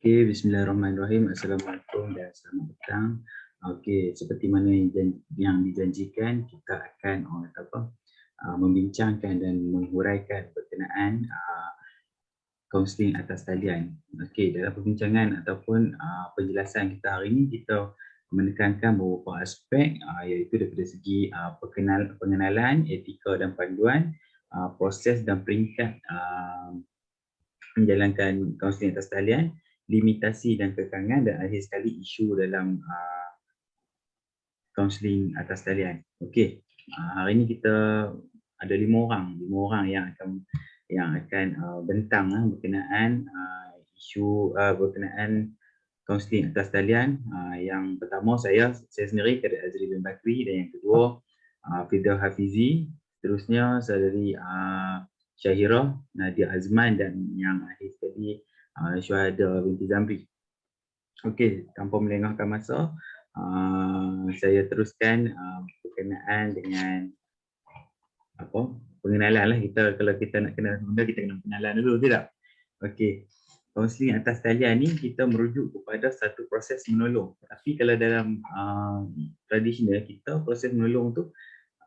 Okey, bismillahirrahmanirrahim. Assalamualaikum dan selamat petang. Okey, seperti mana yang dijanjikan, kita akan membincangkan dan menghuraikan berkenaan kaunseling atas talian. Okey, dalam perbincangan ataupun penjelasan kita hari ini, kita menekankan beberapa aspek iaitu daripada segi pengenalan, etika dan panduan, proses dan peringkat menjalankan kaunseling atas talian, limitasi dan kekangan, dan akhir sekali isu dalam kaunseling atas talian. Okey, hari ini kita ada lima orang yang akan bentang berkenaan isu berkenaan kaunseling atas talian. Yang pertama saya sendiri, Kadir Azri bin Bakri, dan yang kedua Firdaus Hafizi, seterusnya saudari Syahirah Nadia Azman, dan yang akhir sekali Syuhada binti Zamri. Okey, tanpa melengahkan masa, saya teruskan berkenaan dengan pengenalan lah. Kalau kita nak kenal benda, kita kena pengenalan dulu, tidak? Okey, kaunseling atas talian ni kita merujuk kepada satu proses menolong. Tapi kalau dalam tradisional kita, proses menolong tu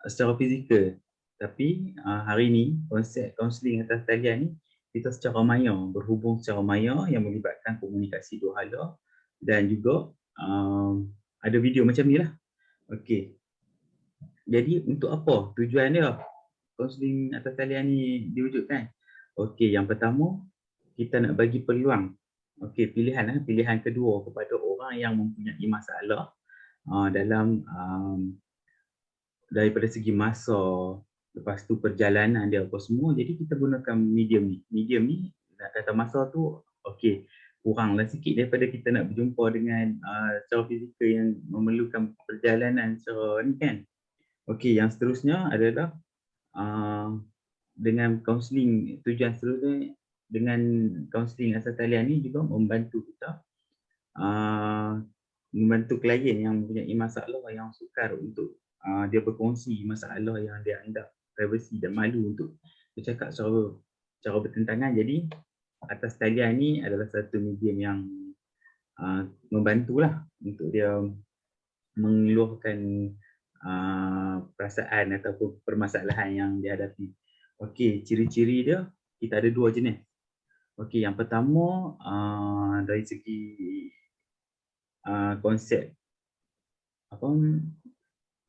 secara fizikal. Tapi hari ni konsep kaunseling atas talian ni kita secara maya, berhubung secara maya yang melibatkan komunikasi dua hala, dan juga ada video macam ni lah. Okey, jadi untuk apa tujuan dia kaunseling atas talian ni diwujudkan? Okey, yang pertama, kita nak bagi peluang, pilihan kedua kepada orang yang mempunyai masalah dalam daripada segi masa, lepas tu perjalanan dia apa semua. Jadi kita gunakan medium ni nak kata masa tu kuranglah sikit daripada kita nak berjumpa dengan secara fizikal yang memerlukan perjalanan secara ni kan. Okey, yang seterusnya adalah dengan kaunseling, tujuan seterusnya dengan kaunseling atas talian ni juga membantu kita membantu klien yang mempunyai masalah, yang sukar untuk dia berkongsi masalah yang dia anggap privacy dan malu untuk bercakap secara bertentangan. Jadi atas talian ni adalah satu medium yang membantulah untuk dia mengeluarkan perasaan ataupun permasalahan yang dihadapi. Okey, ciri-ciri dia kita ada dua jenis. Okey, yang pertama dari segi konsep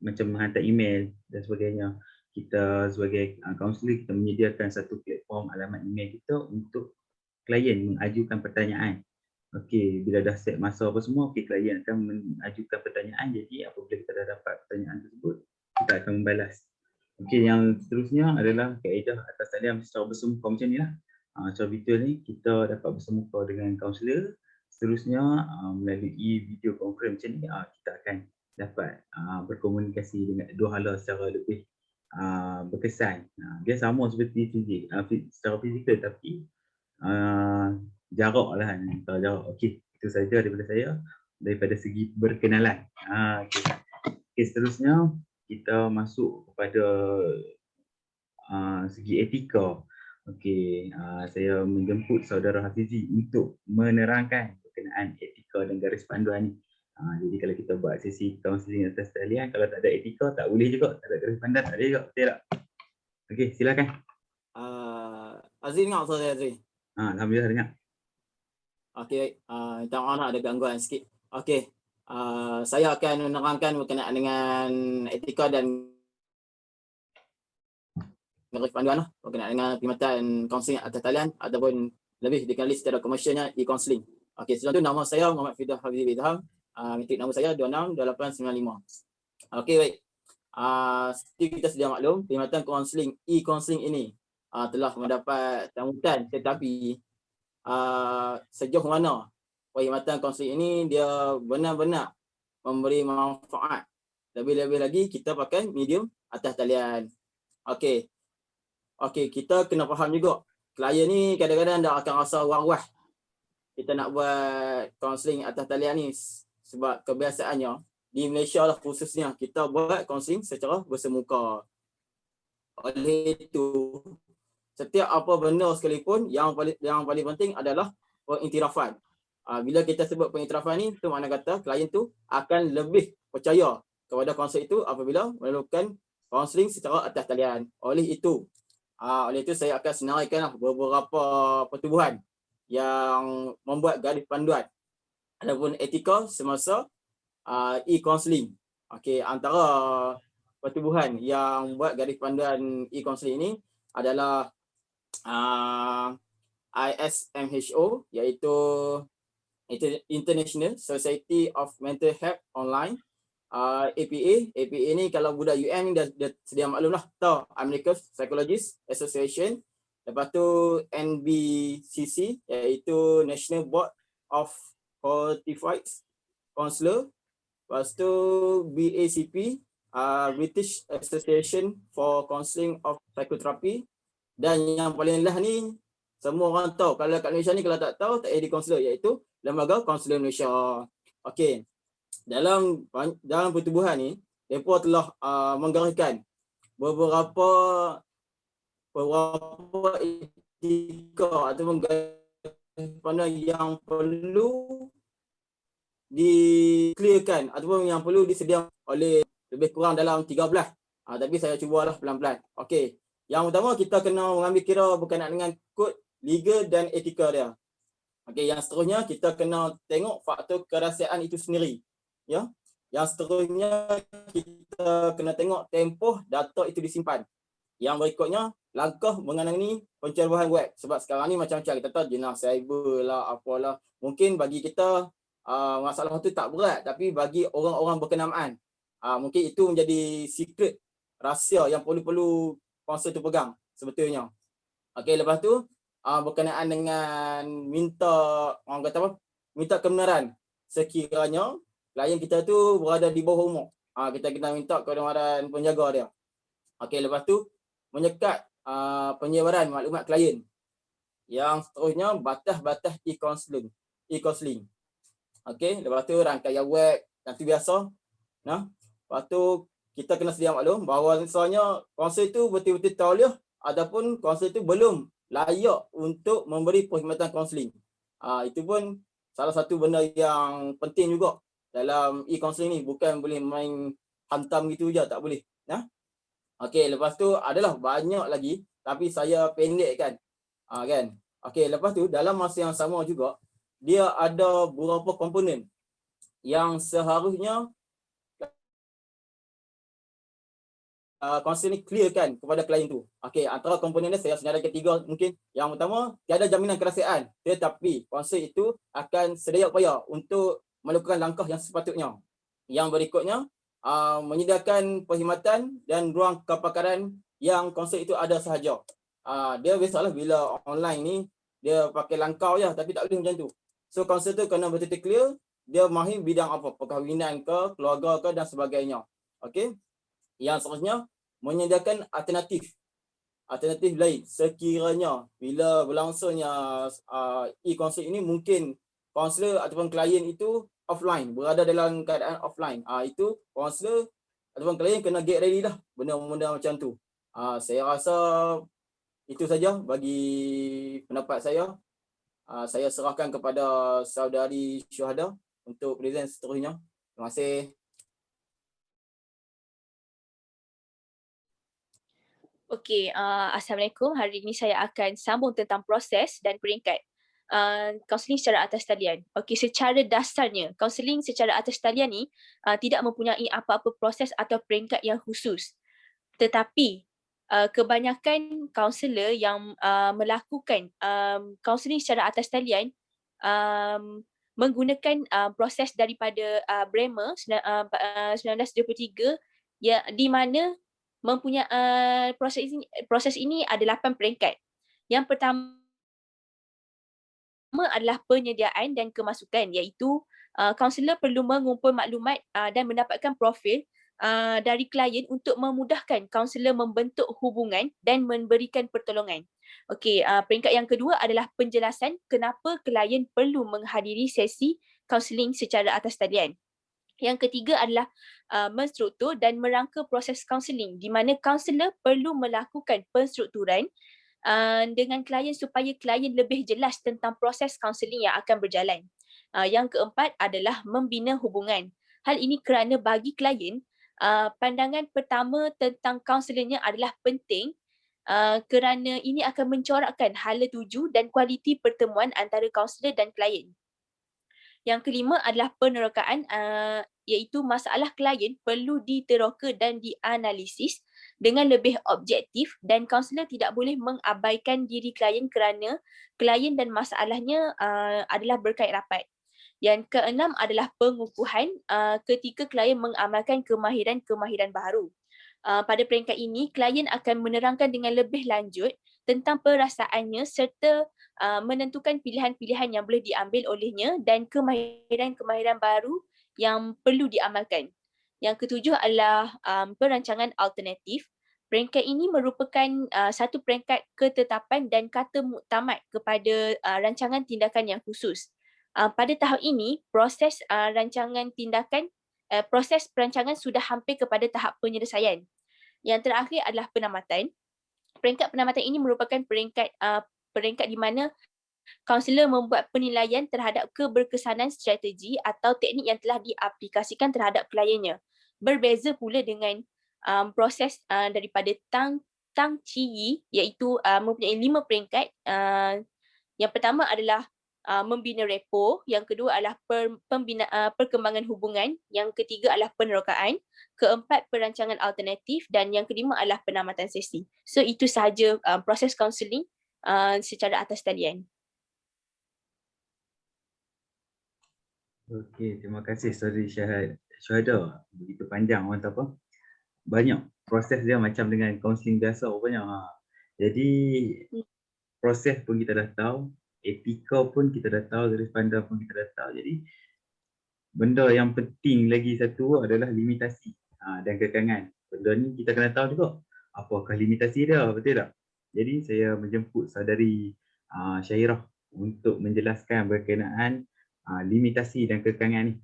macam menghantar email dan sebagainya. Kita sebagai kaunselor, kita menyediakan satu platform alamat email kita untuk klien mengajukan pertanyaan. Okey, bila dah set masa apa semua, klien akan mengajukan pertanyaan. Jadi apabila kita dah dapat pertanyaan tersebut, kita akan membalas. Okey, yang seterusnya adalah kaedah atas talian secara bersemuka macam ni lah. Secara virtual ni kita dapat bersemuka dengan kaunselor. Seterusnya melalui video conference macam ni, kita akan dapat berkomunikasi dengan dua hala secara lebih berkesan. Dia sama seperti secara fizikal, tapi jarak lah. Okey, itu saja daripada saya daripada segi berkenalan. Okey, seterusnya kita masuk kepada segi etika. Okey, saya menjemput saudara Hafizi untuk menerangkan berkenaan etika dan garis panduan ni. Jadi kalau kita buat sesi kaunseling atas talian, kalau tak ada etika tak boleh juga, tak ada garis panduan tak boleh juga, betul tak? Okey, silakan. Azri dengar suara saya, Azri? Alhamdulillah dengar. Okey, baik. Minta maaf ada gangguan sikit. Okey, saya akan menerangkan berkenaan dengan etika dan garis panduan lah, berkenaan dengan perkhidmatan kaunseling atas talian ataupun lebih dikenali secara komersialnya e-kaunseling. Okey, sebelum tu nama saya Muhammad Firdaus Hafizi bin Ilham, metrik nama saya 268895. Okey, baik. Seperti kita sedia maklum, perkhidmatan kaunseling e-kaunseling ini telah mendapat sambutan, tetapi sejauh mana perkhidmatan kaunseling ini dia benar-benar memberi manfaat. Lebih-lebih lagi kita pakai medium atas talian. Okey, kita kena faham juga, klien ni kadang-kadang dah akan rasa was-was kita nak buat kaunseling atas talian ni, sebab kebiasaannya di Malaysia lah khususnya kita buat kaunseling secara bersemuka. Oleh itu, setiap apa benda sekalipun, yang paling penting adalah pengiktirafan. Bila kita sebut pengiktirafan ni, tu makna kata klien tu akan lebih percaya kepada kaunselor itu apabila melakukan kaunseling secara atas talian. Oleh itu saya akan senaraikan beberapa pertubuhan yang membuat garis panduan ataupun etika semasa e-counselling. Okey, antara pertubuhan yang buat garis panduan e-counselling ini adalah ISMHO, iaitu International Society of Mental Health Online. APA ni kalau budak UM ni dah sedia maklum lah, tahu, American Psychologist Association. Lepas tu NBCC, iaitu National Board of Qualified Counselor. Lepas tu BACP, British Association for Counselling of Psychotherapy. Dan yang paling lah ni, semua orang tahu, kalau kat Malaysia ni kalau tak tahu, tak ada kaunselor, iaitu Lembaga Kaunselor Malaysia. Okey, dalam pertubuhan ni, mereka telah menggariskan beberapa etika ataupun garis yang perlu di-clearkan ataupun yang perlu disediakan oleh lebih kurang dalam 13. Tapi saya cubalah pelan-pelan. Okey, yang pertama kita kena mengambil kira berkenaan dengan kod legal dan etika dia. Okey, yang seterusnya kita kena tengok faktor kerahsiaan itu sendiri. Ya. Yang seterusnya kita kena tengok tempoh data itu disimpan. Yang berikutnya langkah mengenai pencerobohan web, sebab sekarang ni macam-macam kita tahu, jenah cyber lah, apalah. Mungkin bagi kita masalah itu tak berat, tapi bagi orang-orang berkenamaan mungkin itu menjadi secret, rahsia yang perlu kaunselor tu pegang sebetulnya. Okey, lepas tu berkenaan dengan minta kebenaran sekiranya klien kita tu berada di bawah umur. Kita kena minta kebenaran penjaga dia. Okey, lepas tu menyekat penyebaran maklumat klien. Yang seterusnya batas-batas e-counselling. Okey, lepas tu rangkaian web, yang tu biasa. Lepas tu kita kena sedia maklum bahawa misalnya kaunselor itu betul-betul tauliah ataupun kaunselor itu belum layak untuk memberi perkhidmatan kaunseling. Itu pun salah satu benda yang penting juga dalam e-counselling ni, bukan boleh main hantam gitu je, tak boleh. Okey, lepas tu adalah banyak lagi tapi saya pendekkan. Kan? Okey, lepas tu dalam masa yang sama juga dia ada beberapa komponen yang seharusnya kaunselor ni clearkan kepada klien tu. Okey, antara komponen dia saya senaraikan 3 mungkin. Yang pertama, tiada jaminan kerahsiaan, tetapi kaunselor itu akan sedaya upaya untuk melakukan langkah yang sepatutnya. Yang berikutnya, menyediakan perkhidmatan dan ruang kepakaran yang kaunselor itu ada sahaja. Dia biasalah bila online ni dia pakai langkau je, tapi tak boleh macam tu. So kaunselor tu kena betul-betul clear dia mahir bidang apa, perkahwinan ke, keluarga ke dan sebagainya. Okey. Yang seterusnya, menyediakan alternatif lain sekiranya bila berlangsungnya e-counselling ini mungkin kaunselor ataupun klien itu offline, berada dalam keadaan offline. Itu kaunselor ataupun klien kena get ready dah benda-benda macam tu. Saya rasa itu saja bagi pendapat saya. Saya serahkan kepada saudari Syuhada untuk present seterusnya. Terima kasih. Okey, Assalamualaikum. Hari ini saya akan sambung tentang proses dan peringkat kaunseling secara atas talian. Okey, secara dasarnya, kaunseling secara atas talian ni tidak mempunyai apa-apa proses atau peringkat yang khusus. Tetapi kebanyakan kaunselor yang melakukan kaunseling secara atas talian menggunakan proses daripada Bremer 1923 di mana mempunyai proses ini ada 8 peringkat. Yang pertama adalah penyediaan dan kemasukan, iaitu kaunselor perlu mengumpul maklumat dan mendapatkan profil dari klien untuk memudahkan kaunselor membentuk hubungan dan memberikan pertolongan. Okey, peringkat yang kedua adalah penjelasan kenapa klien perlu menghadiri sesi kaunseling secara atas talian. Yang ketiga adalah menstruktur dan merangka proses kaunseling, di mana kaunselor perlu melakukan penstrukturan dengan klien supaya klien lebih jelas tentang proses kaunseling yang akan berjalan. Yang keempat adalah membina hubungan. Hal ini kerana bagi klien, pandangan pertama tentang kaunselornya adalah penting kerana ini akan mencorakkan hala tuju dan kualiti pertemuan antara kaunselor dan klien. Yang kelima adalah penerokaan, iaitu masalah klien perlu diteroka dan dianalisis dengan lebih objektif dan kaunselor tidak boleh mengabaikan diri klien kerana klien dan masalahnya adalah berkait rapat. Yang keenam adalah pengukuhan ketika klien mengamalkan kemahiran-kemahiran baru. Pada peringkat ini, klien akan menerangkan dengan lebih lanjut tentang perasaannya serta menentukan pilihan-pilihan yang boleh diambil olehnya dan kemahiran-kemahiran baru yang perlu diamalkan. Yang ketujuh adalah perancangan alternatif. Peringkat ini merupakan satu peringkat ketetapan dan kata muktamad kepada rancangan tindakan yang khusus. Pada tahap ini, proses perancangan sudah hampir kepada tahap penyelesaian. Yang terakhir adalah penamatan. Peringkat penamatan ini merupakan peringkat di mana kaunselor membuat penilaian terhadap keberkesanan strategi atau teknik yang telah diaplikasikan terhadap kliennya. Berbeza pula dengan proses daripada Tang Chi Yi, iaitu mempunyai 5 peringkat. Yang pertama adalah membina repo, yang kedua adalah perkembangan hubungan, yang ketiga adalah penerokaan, keempat perancangan alternatif dan yang kelima adalah penamatan sesi. So itu sahaja proses kaunseling secara atas talian. Okey, terima kasih Saudari Syuhada. Begitu panjang orang kata apa? Banyak proses dia macam dengan kaunseling biasa banyak. Jadi proses pun kita dah tahu, etika pun kita dah tahu, garis pandang pun kita dah tahu. Jadi benda yang penting lagi satu adalah limitasi dan kekangan. Benda ni kita kena tahu juga apakah limitasi dia, betul tak? Jadi saya menjemput Saudari Syahirah untuk menjelaskan berkenaan limitasi dan kekangan ni.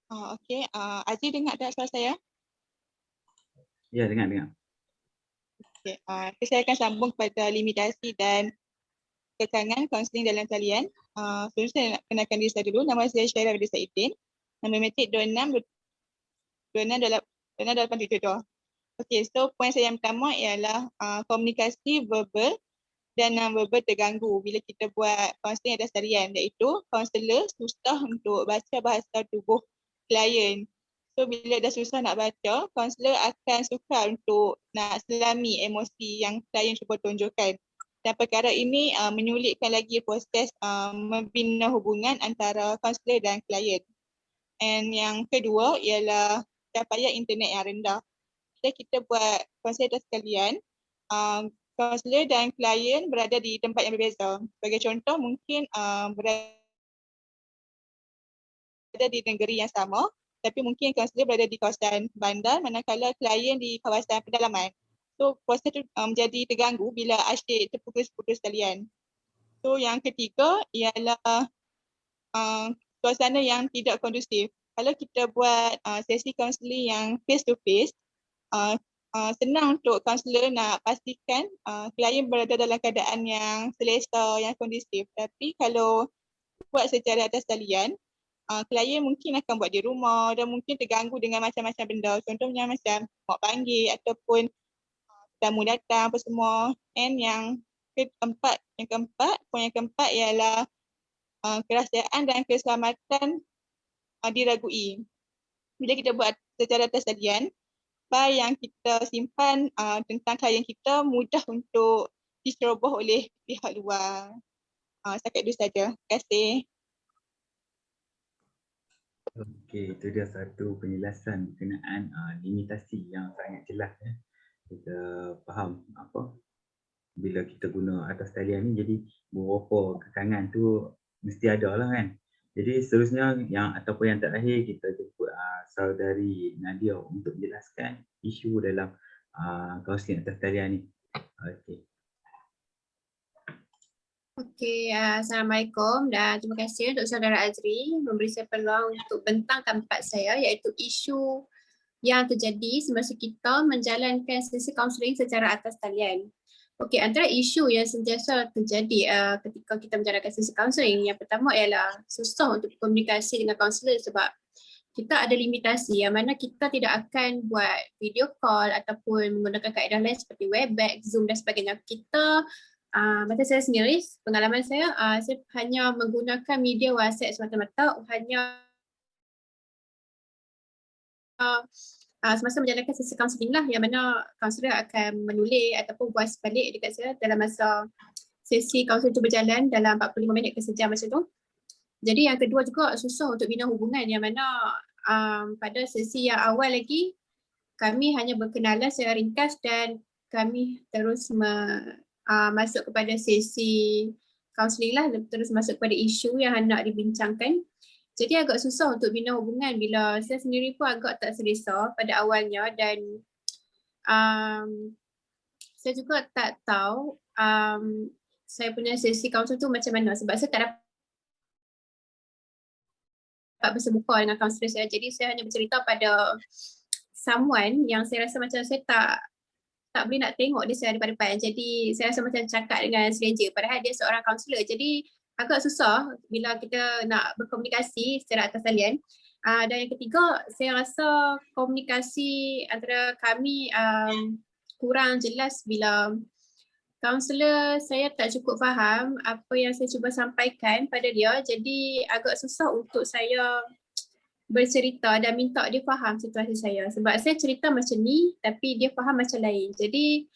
Okey, Aziz dengar tak suara saya? Ya, dengar. Okey, saya akan sambung kepada limitasi dan kekangan kaunseling dalam talian. Sebelum saya nak kenalkan diri saya dulu, nama saya Syahirah Radhi Saidin. Nombor metrik 262872. Okey, so poin saya yang pertama ialah komunikasi verbal dan non-verbal terganggu bila kita buat kaunseling atas talian, iaitu kaunselor susah untuk baca bahasa tubuh klien. So bila dah susah nak baca, kaunselor akan sukar untuk nak selami emosi yang klien cuba tunjukkan. Dan perkara ini menyulitkan lagi proses membina hubungan antara kaunselor dan klien. And yang kedua ialah capaian internet yang rendah. Bila kita buat kaunseling atas talian, kaunselor dan klien berada di tempat yang berbeza. Sebagai contoh, mungkin berada di negeri yang sama, tapi mungkin kaunselor berada di kawasan bandar, manakala klien di kawasan pedalaman. So proses itu menjadi terganggu bila asyik terputus-putus talian. So yang ketiga ialah suasana yang tidak kondusif. Kalau kita buat sesi kaunseling yang face to face, senang untuk kaunselor nak pastikan klien berada dalam keadaan yang selesa, yang kondusif. Tapi kalau buat secara atas talian, klien mungkin akan buat di rumah dan mungkin terganggu dengan macam-macam benda. Contohnya macam mak panggil ataupun tamu datang apa semua. And poin yang keempat ialah kerahsiaan dan keselamatan diragui. Bila kita buat secara atas talian, file yang kita simpan tentang klien kita mudah untuk diceroboh oleh pihak luar. Setakat itu saja. Terima kasih. Okey, itu dia satu penjelasan berkenaan limitasi yang sangat jelas. Kita faham apa bila kita guna atas talian ni, jadi beberapa kekangan tu mesti ada lah kan. Jadi seterusnya ataupun yang terakhir kita jemput Saudari Nadia untuk menjelaskan isu dalam kaunseling atas talian ni. Okey. Okey, Assalamualaikum dan terima kasih untuk Saudara Azri memberi saya peluang untuk bentangkan pendapat saya, iaitu isu yang terjadi semasa kita menjalankan sesi kaunseling secara atas talian. Okey, antara isu yang sentiasa terjadi ketika kita menjalankan sesi kaunseling, yang pertama ialah susah untuk komunikasi dengan kaunselor sebab kita ada limitasi yang mana kita tidak akan buat video call ataupun menggunakan kaedah lain seperti Webex, Zoom dan sebagainya. Kita, macam saya sendiri, pengalaman saya hanya menggunakan media WhatsApp semata-mata, hanya semasa menjalankan sesi kaunseling lah yang mana kaunselor akan menulis ataupun voice balik dekat saya dalam masa sesi kaunseling itu berjalan dalam 45 minit ke sejam macam tu. Jadi yang kedua juga susah untuk bina hubungan yang mana pada sesi yang awal lagi kami hanya berkenalan secara ringkas dan kami terus masuk kepada sesi kaunseling lah, terus masuk kepada isu yang hendak dibincangkan. Jadi agak susah untuk bina hubungan bila saya sendiri pun agak tak selesa pada awalnya dan saya juga tak tahu saya punya sesi kaunseling tu macam mana sebab saya tak dapat bersemuka dengan kaunselor saya. Jadi saya hanya bercerita pada someone yang saya rasa macam saya tak boleh nak tengok dia secara depan-depan. Jadi saya rasa macam cakap dengan stranger padahal dia seorang kaunselor. Jadi agak susah bila kita nak berkomunikasi secara atas talian. Dan yang ketiga, saya rasa komunikasi antara kami kurang jelas bila kaunselor saya tak cukup faham apa yang saya cuba sampaikan pada dia. Jadi agak susah untuk saya bercerita dan minta dia faham situasi saya. Sebab saya cerita macam ni tapi dia faham macam lain. Jadi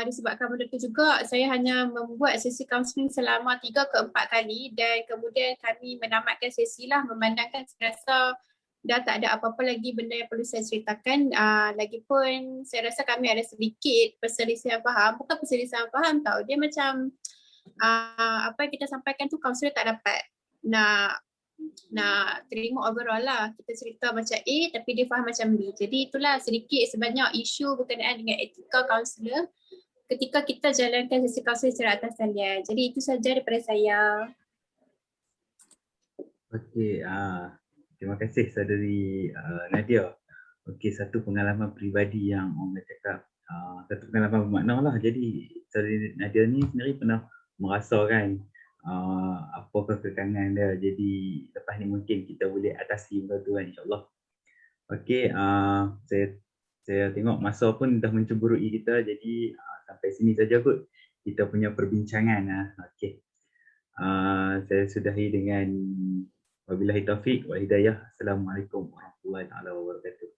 disebabkan benda tu juga saya hanya membuat sesi kaunseling selama 3 ke 4 kali dan kemudian kami menamatkan sesi lah memandangkan saya rasa dah tak ada apa-apa lagi benda yang perlu saya ceritakan. Lagipun saya rasa kami ada sedikit perselisihan faham. Bukan perselisihan faham tau. Dia macam apa yang kita sampaikan tu kaunselor tak dapat nak terima overall lah. Kita cerita macam A tapi dia faham macam B. Jadi itulah sedikit sebanyak isu berkenaan dengan etika kaunselor ketika kita jalankan sesi kaunseling secara atas talian. Jadi itu saja daripada saya. Okey, terima kasih saudari Nadia. Okey, satu pengalaman peribadi yang orang cakap satu pengalaman bermakna lah. Jadi saudari Nadia ni sendiri pernah merasakan apakah kekangan dia. Jadi lepas ni mungkin kita boleh atasi benda tu kan, insyaAllah. Okey, saya tengok masa pun dah mencemburui kita. Jadi sampai sini saja kot kita punya perbincangan. Okey, saya sudahi dengan wabillahi taufiq wal hidayah. Assalamualaikum warahmatullahi wabarakatuh.